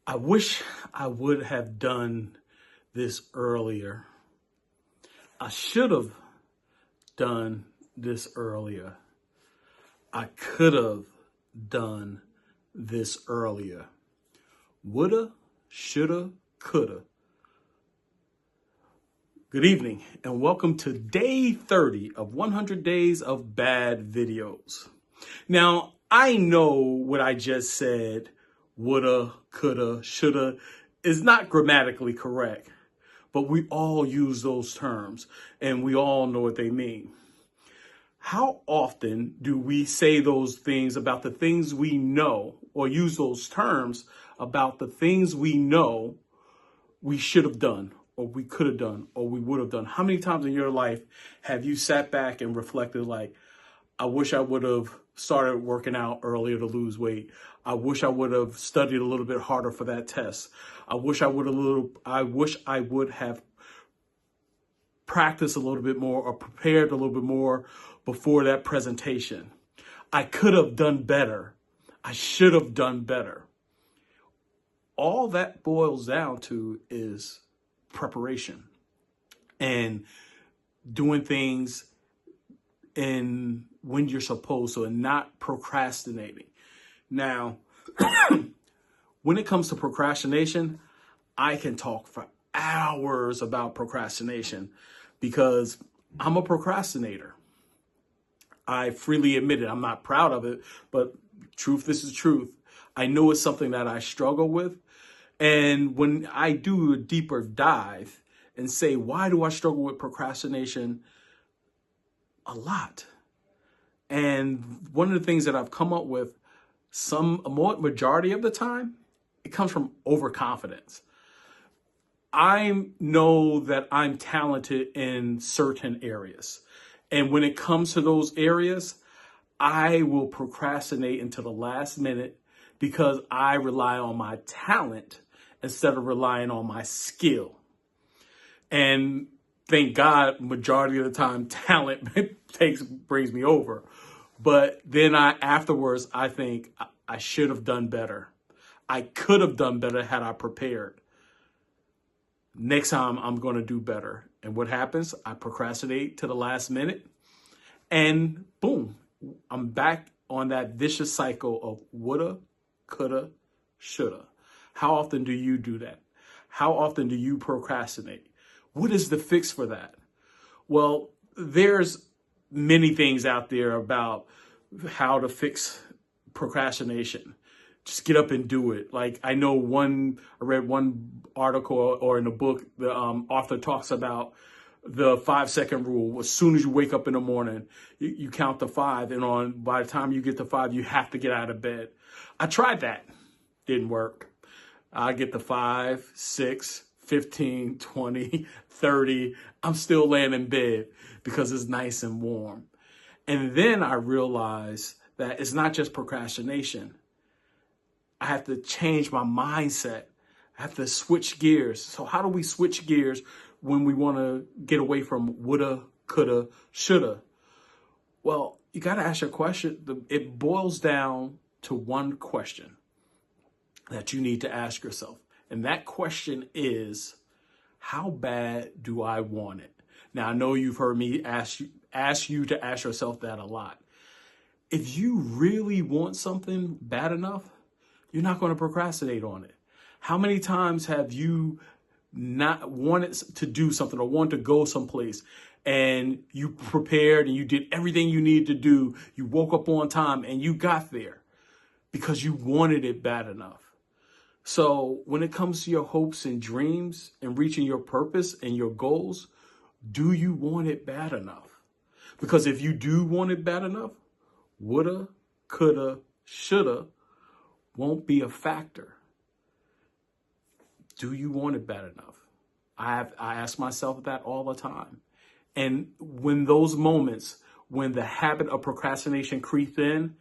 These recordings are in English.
I wish I would have done this earlier. I should have done this earlier. I could have done this earlier. Woulda, shoulda, coulda. Good evening and welcome to day 30 of 100 days of bad videos. Now, I know what I just said, woulda, coulda, shoulda, is not grammatically correct, but we all use those terms and we all know what they mean. How often do we say those things about the things we know, or use those terms about the things we know we should have done, or we could have done, or we would have done? How many times in your life have you sat back and reflected like, I wish I would have started working out earlier to lose weight. I wish I would have studied a little bit harder for that test. I wish I would have practiced a little bit more or prepared a little bit more before that presentation. I could have done better. I should have done better. All that boils down to is preparation and doing things in when you're supposed to and not procrastinating. Now, when it comes to procrastination, I can talk for hours about procrastination because I'm a procrastinator. I freely admit it. I'm not proud of it, but truth, this is truth. I know it's something that I struggle with. And when I do a deeper dive and say, why do I struggle with procrastination? A lot. And one of the things that I've come up with, majority of the time, it comes from overconfidence. I know that I'm talented in certain areas. And when it comes to those areas, I will procrastinate until the last minute because I rely on my talent instead of relying on my skill. And thank God, majority of the time, talent brings me over. But then afterwards, I think I should have done better. I could have done better had I prepared. Next time, I'm going to do better. And what happens? I procrastinate to the last minute. And boom, I'm back on that vicious cycle of woulda, coulda, shoulda. How often do you do that? How often do you procrastinate? What is the fix for that? Well, there's many things out there about how to fix procrastination. Just get up and do it. Like I read one article or in a book, the author talks about the 5-second rule. As soon as you wake up in the morning, you count to 5, and by the time you get to 5, you have to get out of bed. I tried that. Didn't work. I get to 5, 6, 15, 20, 30. I'm still laying in bed because it's nice and warm. And then I realized that it's not just procrastination. I have to change my mindset. I have to switch gears. So how do we switch gears when we want to get away from woulda, coulda, shoulda? Well, you got to ask your question. It boils down to one question that you need to ask yourself. And that question is, how bad do I want it? Now, I know you've heard me ask you to ask yourself that a lot. If you really want something bad enough, you're not going to procrastinate on it. How many times have you not wanted to do something or wanted to go someplace and you prepared and you did everything you needed to do? You woke up on time and you got there because you wanted it bad enough. So when it comes to your hopes and dreams and reaching your purpose and your goals, do you want it bad enough? Because if you do want it bad enough, woulda, coulda, shoulda won't be a factor. Do you want it bad enough? I ask myself that all the time. And when those moments, when the habit of procrastination creeps in,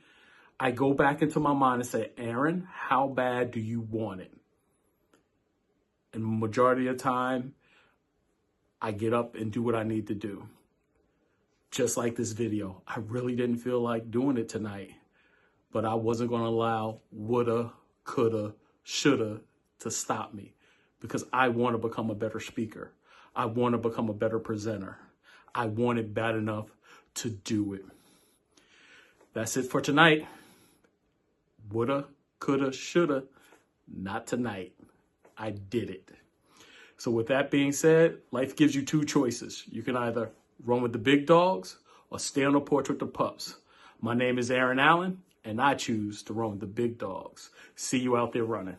I go back into my mind and say, Aaron, how bad do you want it? And the majority of the time, I get up and do what I need to do. Just like this video. I really didn't feel like doing it tonight, but I wasn't going to allow woulda, coulda, shoulda to stop me because I want to become a better speaker. I want to become a better presenter. I want it bad enough to do it. That's it for tonight. Woulda, coulda, shoulda. Not tonight. I did it. So with that being said, life gives you two choices. You can either run with the big dogs or stay on the porch with the pups. My name is Aaron Allen, and I choose to run with the big dogs. See you out there running.